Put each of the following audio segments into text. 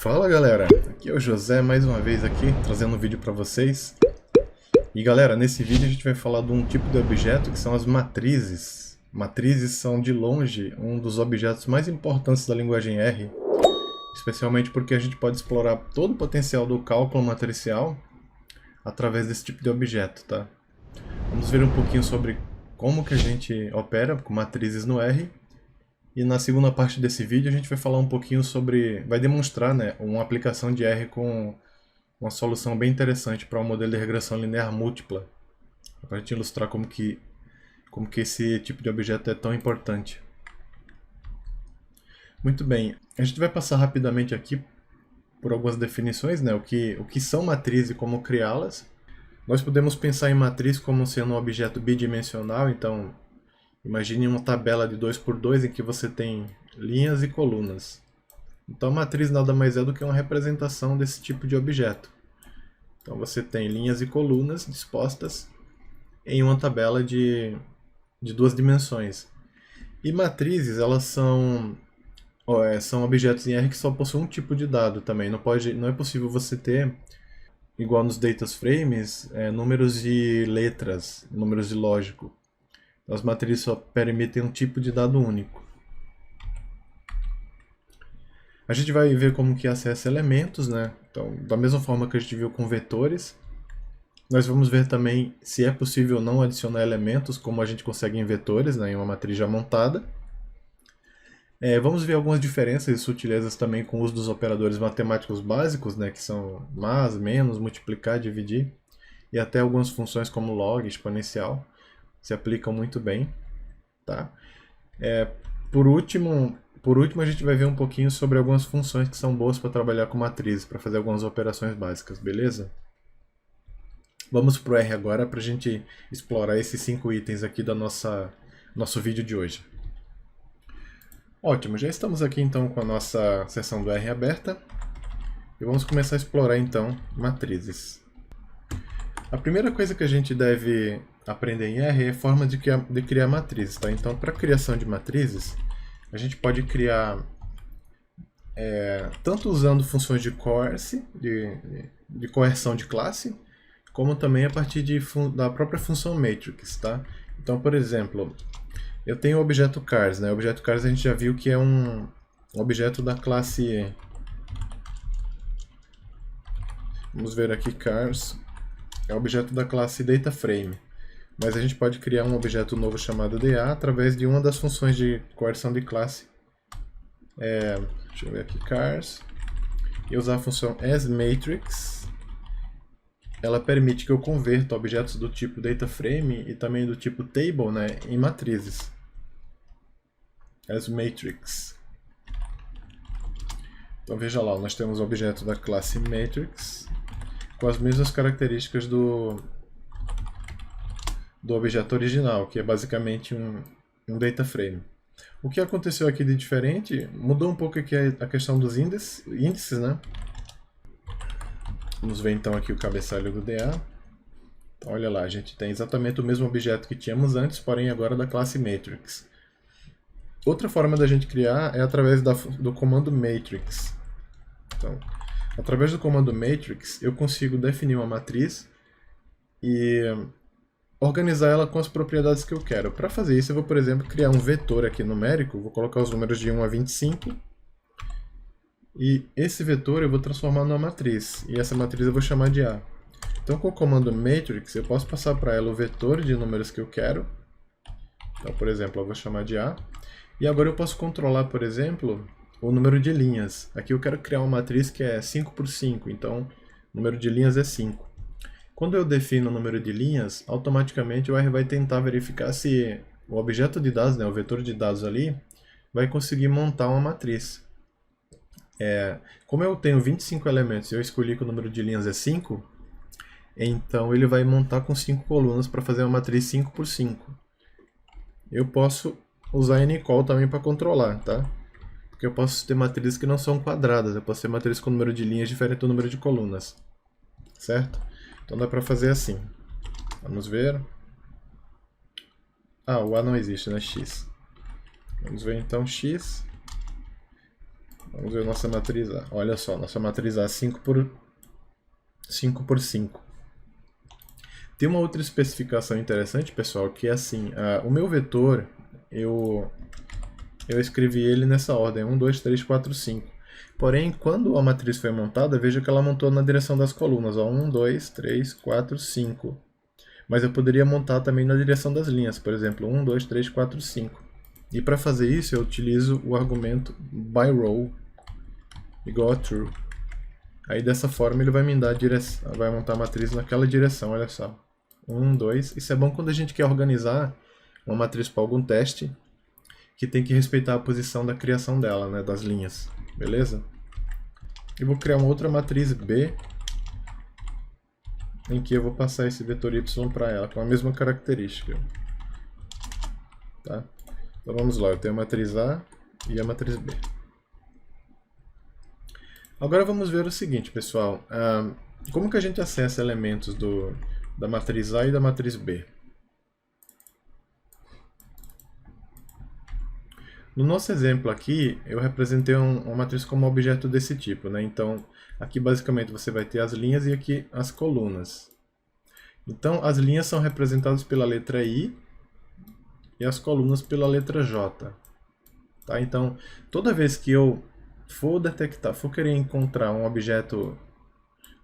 Fala galera, aqui é o José mais uma vez aqui, trazendo um vídeo para vocês. E galera, nesse vídeo a gente vai falar de um tipo de objeto que são as matrizes. Matrizes são de longe um dos objetos mais importantes da linguagem R, especialmente porque a gente pode explorar todo o potencial do cálculo matricial através desse tipo de objeto, tá? Vamos ver um pouquinho sobre como que a gente opera com matrizes no R. E na segunda parte desse vídeo a gente vai falar um pouquinho sobre, vai demonstrar, né, uma aplicação de R com uma solução bem interessante para um modelo de regressão linear múltipla, para a gente ilustrar como que esse tipo de objeto é tão importante. Muito bem, a gente vai passar rapidamente aqui por algumas definições, né, o que são matrizes e como criá-las. Nós podemos pensar em matriz como sendo um objeto bidimensional, então imagine uma tabela de 2 por 2 em que você tem linhas e colunas. Então a matriz nada mais é do que uma representação desse tipo de objeto. Então você tem linhas e colunas dispostas em uma tabela de duas dimensões. E matrizes, elas são objetos em R que só possuem um tipo de dado também. Não é possível você ter, igual nos data frames, números de letras, números de lógico. As matrizes só permitem um tipo de dado único. A gente vai ver como que acessa elementos, né? Então, da mesma forma que a gente viu com vetores, nós vamos ver também se é possível não adicionar elementos, como a gente consegue em vetores, né? Em uma matriz já montada. Vamos ver algumas diferenças e sutilezas também com o uso dos operadores matemáticos básicos, né? Que são mais, menos, multiplicar, dividir, e até algumas funções como log, exponencial se aplicam muito bem, tá? Por último, a gente vai ver um pouquinho sobre algumas funções que são boas para trabalhar com matrizes, para fazer algumas operações básicas, beleza? Vamos para o R agora para a gente explorar esses 5 itens aqui do nosso vídeo de hoje. Ótimo, já estamos aqui então com a nossa seção do R aberta e vamos começar a explorar então matrizes. A primeira coisa que a gente deve aprender em R é a forma de criar matrizes, tá? Então, para a criação de matrizes, a gente pode criar tanto usando funções de coerce, de coerção de classe, como também a partir da própria função matrix, tá? Então, por exemplo, eu tenho o objeto cars, né? O objeto cars a gente já viu que é um objeto da classe... Vamos ver aqui, cars é o objeto da classe DataFrame. Mas a gente pode criar um objeto novo chamado DA através de uma das funções de coerção de classe. Deixa eu ver aqui, cars. E usar a função asMatrix. Ela permite que eu converta objetos do tipo DataFrame e também do tipo Table, né, em matrizes. asMatrix. Então veja lá, nós temos o objeto da classe Matrix com as mesmas características do objeto original, que é basicamente um data frame. O que aconteceu aqui de diferente, mudou um pouco aqui a questão dos índices, né? Vamos ver então aqui o cabeçalho do DA. Então, olha lá, a gente tem exatamente o mesmo objeto que tínhamos antes, porém agora da classe Matrix. Outra forma da gente criar é através do comando matrix. Então, através do comando matrix, eu consigo definir uma matriz e organizar ela com as propriedades que eu quero. Para fazer isso, eu vou, por exemplo, criar um vetor aqui numérico, vou colocar os números de 1 a 25, e esse vetor eu vou transformar numa matriz, e essa matriz eu vou chamar de A. Então, com o comando matrix, eu posso passar para ela o vetor de números que eu quero. Então, por exemplo, eu vou chamar de A. E agora eu posso controlar, por exemplo, o número de linhas. Aqui eu quero criar uma matriz que é 5 por 5, então o número de linhas é 5. Quando eu defino o número de linhas, automaticamente o R vai tentar verificar se o objeto de dados, né, o vetor de dados ali, vai conseguir montar uma matriz. Como eu tenho 25 elementos e eu escolhi que o número de linhas é 5, então ele vai montar com 5 colunas para fazer uma matriz 5 por 5. Eu posso usar ncol também para controlar, tá? Porque eu posso ter matrizes que não são quadradas, eu posso ter matrizes com número de linhas diferente do número de colunas, certo? Então dá para fazer assim. Vamos ver. O A não existe, né? X. Vamos ver então X. Vamos ver nossa matriz A. Olha só, nossa matriz A 5 por 5. Tem uma outra especificação interessante, pessoal, que é assim, o meu vetor, eu escrevi ele nessa ordem, 1, 2, 3, 4, 5. Porém, quando a matriz foi montada, veja que ela montou na direção das colunas, ó, 1, 2, 3, 4, 5. Mas eu poderia montar também na direção das linhas, por exemplo, 1, 2, 3, 4, 5. E para fazer isso, eu utilizo o argumento byRow igual a true. Aí dessa forma ele vai me dar a direção, vai montar a matriz naquela direção, olha só. 1, 2. Isso é bom quando a gente quer organizar uma matriz para algum teste, que tem que respeitar a posição da criação dela, né, das linhas. Beleza? E vou criar uma outra matriz B, em que eu vou passar esse vetor y para ela, com a mesma característica. Tá? Então vamos lá, eu tenho a matriz A e a matriz B. Agora vamos ver o seguinte, pessoal. Como que a gente acessa elementos da matriz A e da matriz B? No nosso exemplo aqui, eu representei uma matriz como objeto desse tipo, né? Então, aqui basicamente você vai ter as linhas e aqui as colunas. Então, as linhas são representadas pela letra I e as colunas pela letra J. Tá? Então, toda vez que eu for querer encontrar um objeto,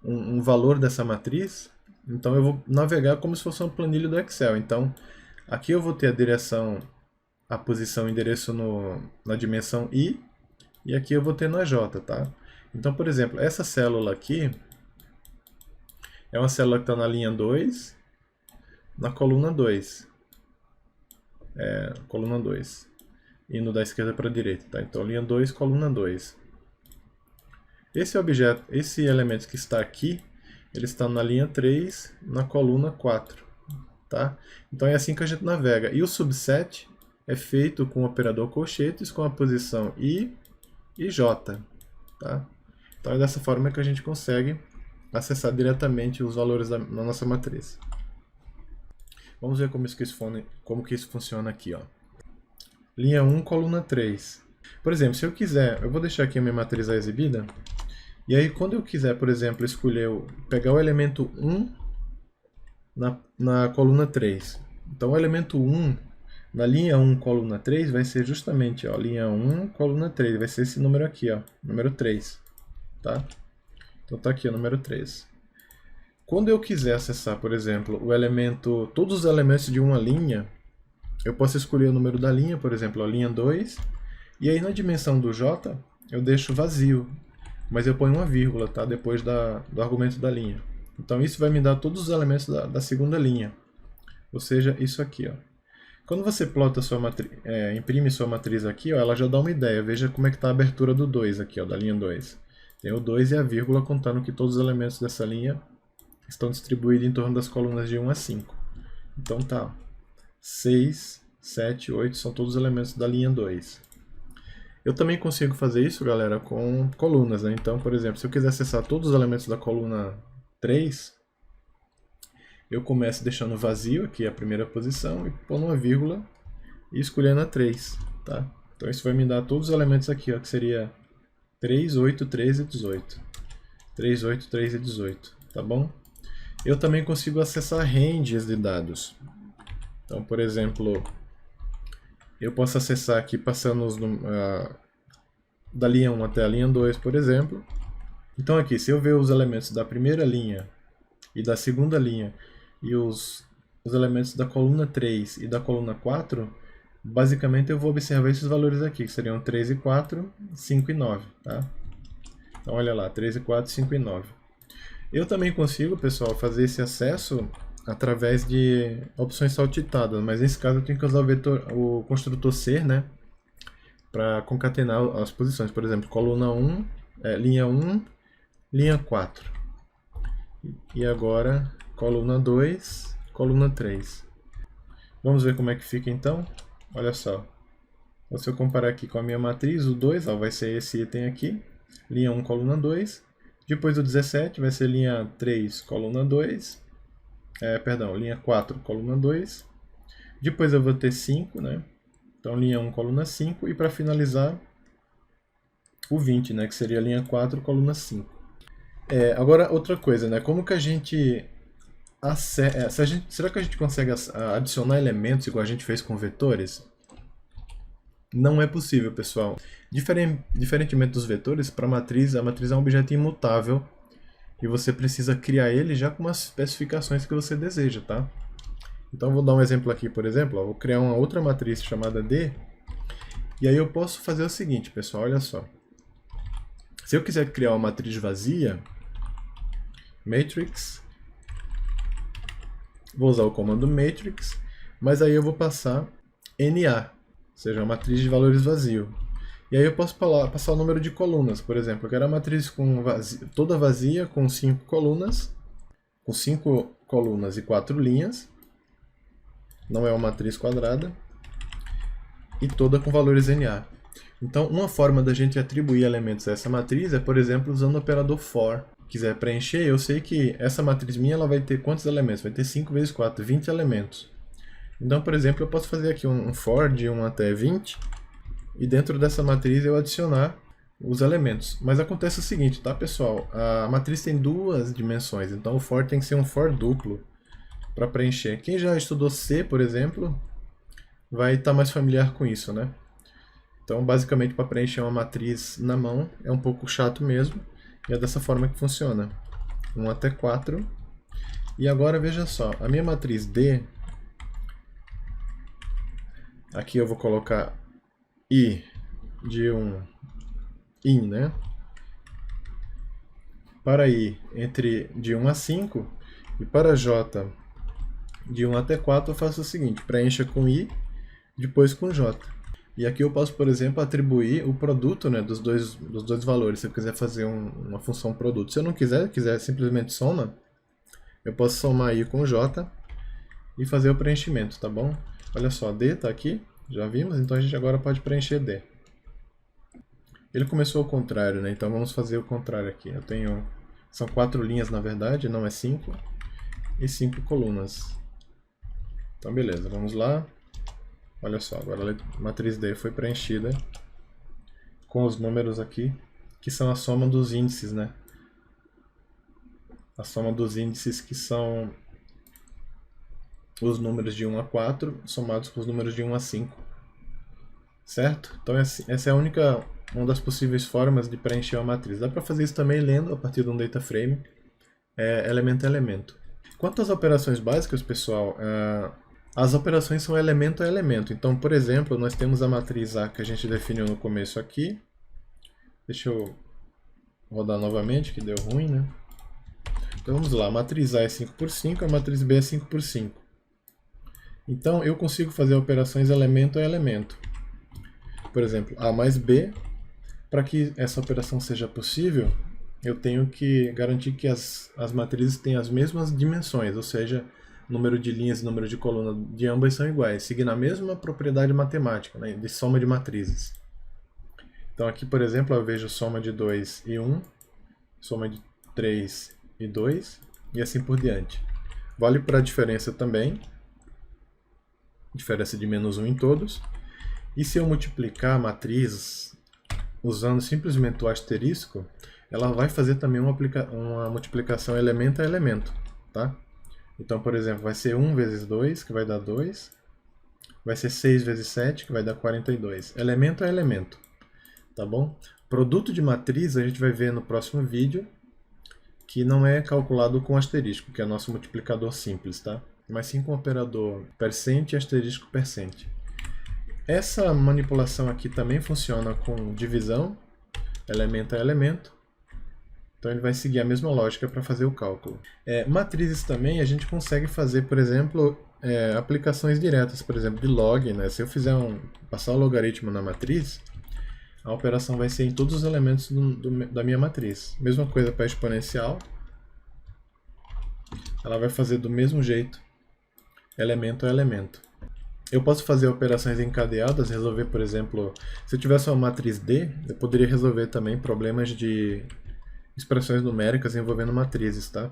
um valor dessa matriz, então eu vou navegar como se fosse uma planilha do Excel. Então, aqui eu vou ter a direção, a posição, o endereço na dimensão I, e aqui eu vou ter na J, tá? Então, por exemplo, essa célula aqui é uma célula que está na linha 2, na coluna 2. Coluna 2. Indo da esquerda para a direita, tá? Então, linha 2, coluna 2. Esse objeto, esse elemento que está aqui, ele está na linha 3, na coluna 4, tá? Então, é assim que a gente navega. E o subset é feito com o operador colchetes, com a posição I e J, tá? Então, é dessa forma que a gente consegue acessar diretamente os valores na nossa matriz. Vamos ver como que isso funciona aqui, ó. Linha 1, coluna 3. Por exemplo, se eu quiser, eu vou deixar aqui a minha matriz A exibida, e aí quando eu quiser, por exemplo, pegar o elemento 1 na coluna 3. Então o elemento 1 na linha 1, coluna 3 vai ser justamente, ó, linha 1, coluna 3, vai ser esse número aqui, ó, número 3, tá? Então tá aqui o número 3. Quando eu quiser acessar, por exemplo, todos os elementos de uma linha, eu posso escolher o número da linha, por exemplo, a linha 2, e aí na dimensão do J eu deixo vazio, mas eu ponho uma vírgula, tá? Depois do argumento da linha. Então isso vai me dar todos os elementos da segunda linha, ou seja, isso aqui, ó. Quando você plota imprime sua matriz aqui, ó, ela já dá uma ideia. Veja como é que está a abertura do 2 aqui, ó, da linha 2. Tem o 2 e a vírgula contando que todos os elementos dessa linha estão distribuídos em torno das colunas de 1 a 5. Então tá, 6, 7, 8 são todos os elementos da linha 2. Eu também consigo fazer isso, galera, com colunas, né? Então, por exemplo, se eu quiser acessar todos os elementos da coluna 3, eu começo deixando vazio aqui a primeira posição e pondo uma vírgula e escolhendo a 3, tá? Então isso vai me dar todos os elementos aqui, ó, que seria 3, 8, 13 e 18. 3, 8, 3 e 18, tá bom? Eu também consigo acessar ranges de dados. Então, por exemplo, eu posso acessar aqui passando da linha 1 até a linha 2, por exemplo. Então aqui, se eu ver os elementos da primeira linha e da segunda linha e os elementos da coluna 3 e da coluna 4, basicamente eu vou observar esses valores aqui, que seriam 3 e 4, 5 e 9, tá? Então olha lá, 3 e 4, 5 e 9. Eu também consigo, pessoal, fazer esse acesso através de opções saltitadas, mas nesse caso eu tenho que usar o construtor ser, né, para concatenar as posições. Por exemplo, coluna 1, linha 1, linha 4. E agora coluna 2, coluna 3. Vamos ver como é que fica então? Olha só. Se eu comparar aqui com a minha matriz, o 2 vai ser esse item aqui, linha 1, coluna 2. Depois o 17 vai ser linha 3, coluna 2. Linha 4, coluna 2. Depois eu vou ter 5, né? Então linha 1, coluna 5. E para finalizar, o 20, né, que seria a linha 4, coluna 5. Agora, outra coisa, né, como que a gente... será que a gente consegue adicionar elementos igual a gente fez com vetores? Não é possível, pessoal. Diferentemente dos vetores, para a matriz é um objeto imutável e você precisa criar ele já com as especificações que você deseja, tá? Então vou dar um exemplo aqui, por exemplo, vou criar uma outra matriz chamada D, e aí eu posso fazer o seguinte, pessoal, olha só. Se eu quiser criar uma matriz vazia, matrix, vou usar o comando matrix, mas aí eu vou passar NA, ou seja, uma matriz de valores vazio. E aí eu posso passar o número de colunas, por exemplo, eu quero a matriz toda vazia, com 5 colunas, e 4 linhas, não é uma matriz quadrada, e toda com valores NA. Então, uma forma da gente atribuir elementos a essa matriz é, por exemplo, usando o operador for. Quiser preencher, eu sei que essa matriz minha ela vai ter quantos elementos? Vai ter 5 vezes 4, 20 elementos. Então, por exemplo, eu posso fazer aqui um for de 1 até 20, e dentro dessa matriz eu adicionar os elementos. Mas acontece o seguinte, tá, pessoal? A matriz tem duas dimensões, então o for tem que ser um for duplo para preencher. Quem já estudou C, por exemplo, vai estar mais familiar com isso, né? Então, basicamente, para preencher uma matriz na mão é um pouco chato mesmo, e é dessa forma que funciona. 1 até 4. E agora, veja só, a minha matriz D, aqui eu vou colocar I de in, né? Para I de 1 a 5, e para J de 1 até 4 eu faço o seguinte, preencha com I, depois com J. E aqui eu posso, por exemplo, atribuir o produto, né, dos dois valores, se eu quiser fazer uma função produto. Se eu não quiser simplesmente soma, eu posso somar I com J e fazer o preenchimento, tá bom? Olha só, D está aqui, já vimos, então a gente agora pode preencher D. Ele começou ao contrário, né? Então vamos fazer o contrário aqui. São 4 linhas na verdade, não é 5, e 5 colunas. Então beleza, vamos lá. Olha só, agora a matriz D foi preenchida com os números aqui, que são a soma dos índices, né? A soma dos índices que são os números de 1 a 4 somados com os números de 1 a 5. Certo? Então essa é uma das possíveis formas de preencher uma matriz. Dá para fazer isso também lendo a partir de um data frame, elemento a elemento. Quanto às operações básicas, pessoal, as operações são elemento a elemento. Então, por exemplo, nós temos a matriz A que a gente definiu no começo aqui. Deixa eu rodar novamente, que deu ruim, né? Então vamos lá, a matriz A é 5 por 5, a matriz B é 5 por 5. Então eu consigo fazer operações elemento a elemento. Por exemplo, A mais B, para que essa operação seja possível, eu tenho que garantir que as matrizes têm as mesmas dimensões, ou seja, número de linhas e número de coluna de ambas são iguais, seguindo a mesma propriedade matemática, né, de soma de matrizes. Então aqui, por exemplo, eu vejo soma de 2 e 1, soma de 3 e 2, e assim por diante. Vale para a diferença também, diferença de menos 1 em todos. E se eu multiplicar a matriz usando simplesmente o asterisco, ela vai fazer também uma multiplicação elemento a elemento, tá? Então, por exemplo, vai ser 1 vezes 2, que vai dar 2. Vai ser 6 vezes 7, que vai dar 42. Elemento a elemento, tá bom? Produto de matriz a gente vai ver no próximo vídeo, que não é calculado com asterisco, que é nosso multiplicador simples, tá? Mas sim com o operador percent e asterisco percent. Essa manipulação aqui também funciona com divisão, elemento a elemento. Então ele vai seguir a mesma lógica para fazer o cálculo. Matrizes também a gente consegue fazer, por exemplo, aplicações diretas, por exemplo, de log, né? Se eu fizer passar o logaritmo na matriz, a operação vai ser em todos os elementos da minha matriz. Mesma coisa para exponencial. Ela vai fazer do mesmo jeito, elemento a elemento. Eu posso fazer operações encadeadas, resolver, por exemplo, se eu tivesse uma matriz D, eu poderia resolver também problemas de expressões numéricas envolvendo matrizes, tá?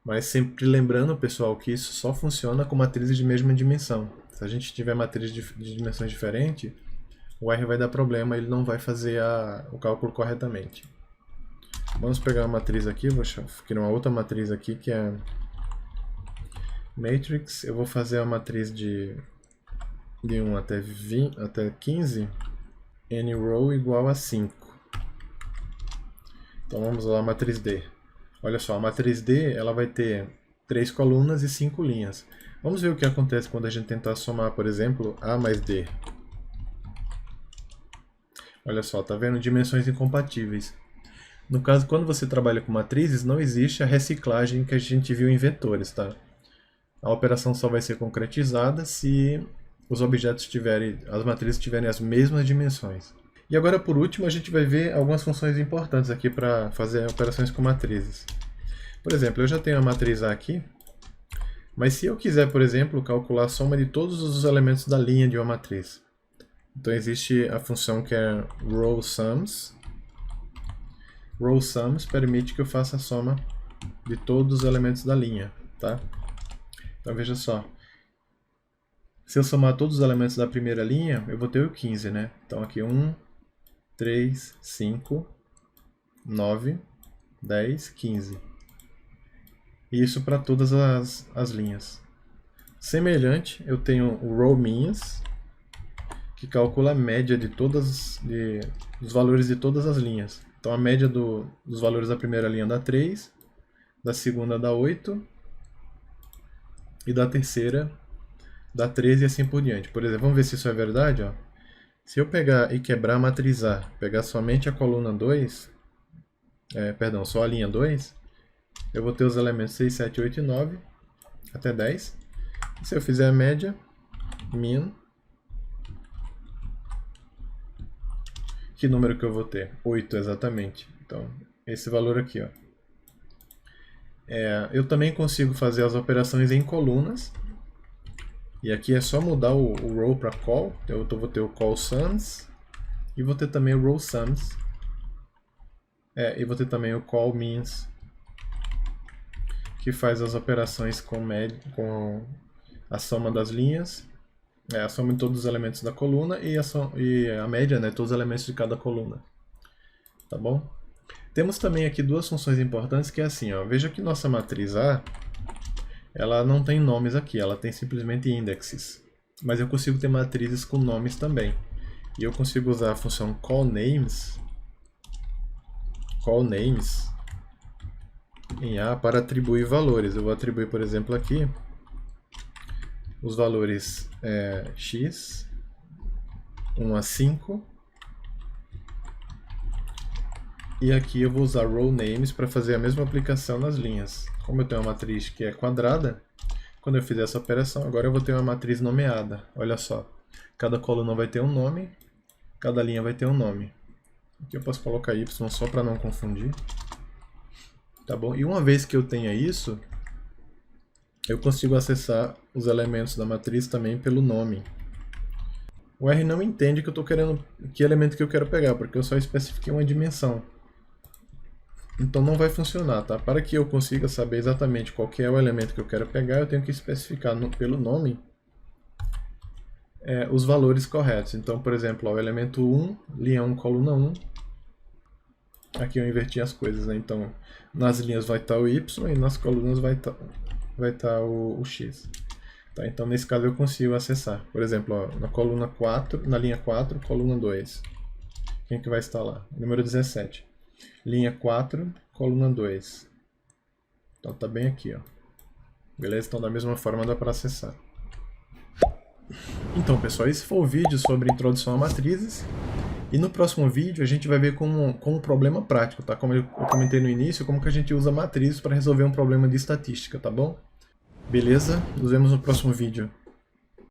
Mas sempre lembrando, pessoal, que isso só funciona com matrizes de mesma dimensão. Se a gente tiver matrizes de dimensões diferentes, o R vai dar problema, ele não vai fazer o cálculo corretamente. Vamos pegar uma matriz aqui, vou criar uma outra matriz aqui que é matrix. Eu vou fazer a matriz de 1 até 15, nrow igual a 5. Então vamos lá, a matriz D. Olha só, a matriz D ela vai ter 3 colunas e 5 linhas. Vamos ver o que acontece quando a gente tentar somar, por exemplo, A mais D. Olha só, tá vendo? Dimensões incompatíveis. No caso, quando você trabalha com matrizes, não existe a reciclagem que a gente viu em vetores, tá? A operação só vai ser concretizada se os objetos as matrizes tiverem as mesmas dimensões. E agora, por último, a gente vai ver algumas funções importantes aqui para fazer operações com matrizes. Por exemplo, eu já tenho a matriz A aqui, mas se eu quiser, por exemplo, calcular a soma de todos os elementos da linha de uma matriz, então existe a função que é rowSums. rowSums permite que eu faça a soma de todos os elementos da linha, tá? Então veja só, se eu somar todos os elementos da primeira linha, eu vou ter o 15, né? Então aqui 1, 3, 5, 9, 10, 15. E isso para todas as linhas. Semelhante, eu tenho o rowMins, que calcula a média dos valores de todas as linhas. Então a média dos valores da primeira linha dá 3, da segunda dá 8, e da terceira dá 13 e assim por diante. Por exemplo, vamos ver se isso é verdade, ó. Se eu pegar e quebrar a matriz A, pegar somente a coluna 2, só a linha 2, eu vou ter os elementos 6, 7, 8 e 9, até 10. E se eu fizer a média, min, que número que eu vou ter? 8 exatamente. Então, esse valor aqui, ó. Eu também consigo fazer as operações em colunas. E aqui é só mudar o row para call. Eu vou ter o callSums. E vou ter também o rowSums. E vou ter também o callMins, que faz as operações com a soma das linhas, a soma de todos os elementos da coluna e a média, né, todos os elementos de cada coluna. Tá bom? Temos também aqui duas funções importantes, que é assim, ó, veja que nossa matriz A, ela não tem nomes aqui, ela tem simplesmente indexes. Mas eu consigo ter matrizes com nomes também. E eu consigo usar a função callNames em A para atribuir valores. Eu vou atribuir, por exemplo, aqui os valores x, 1 a 5. E aqui eu vou usar rowNames para fazer a mesma aplicação nas linhas. Como eu tenho uma matriz que é quadrada, quando eu fizer essa operação, agora eu vou ter uma matriz nomeada. Olha só, cada coluna vai ter um nome, cada linha vai ter um nome. Aqui eu posso colocar y só para não confundir. Tá bom? E uma vez que eu tenha isso, eu consigo acessar os elementos da matriz também pelo nome. O R não entende que eu estou querendo que elemento que eu quero pegar, porque eu só especifiquei uma dimensão. Então não vai funcionar, tá? Para que eu consiga saber exatamente qual que é o elemento que eu quero pegar, eu tenho que especificar pelo nome os valores corretos. Então, por exemplo, ó, o elemento 1, linha 1, coluna 1. Aqui eu inverti as coisas, né? Então, nas linhas vai estar o y e nas colunas vai estar o x. Tá? Então, nesse caso eu consigo acessar. Por exemplo, ó, na coluna 4, na linha 4, coluna 2. Quem que vai estar lá? Número 17. Linha 4, coluna 2. Então tá bem aqui, ó. Beleza? Então da mesma forma dá para acessar. Então, pessoal, esse foi o vídeo sobre introdução a matrizes. E no próximo vídeo a gente vai ver como um problema prático, tá? Como eu comentei no início, como que a gente usa matrizes para resolver um problema de estatística, tá bom? Beleza? Nos vemos no próximo vídeo.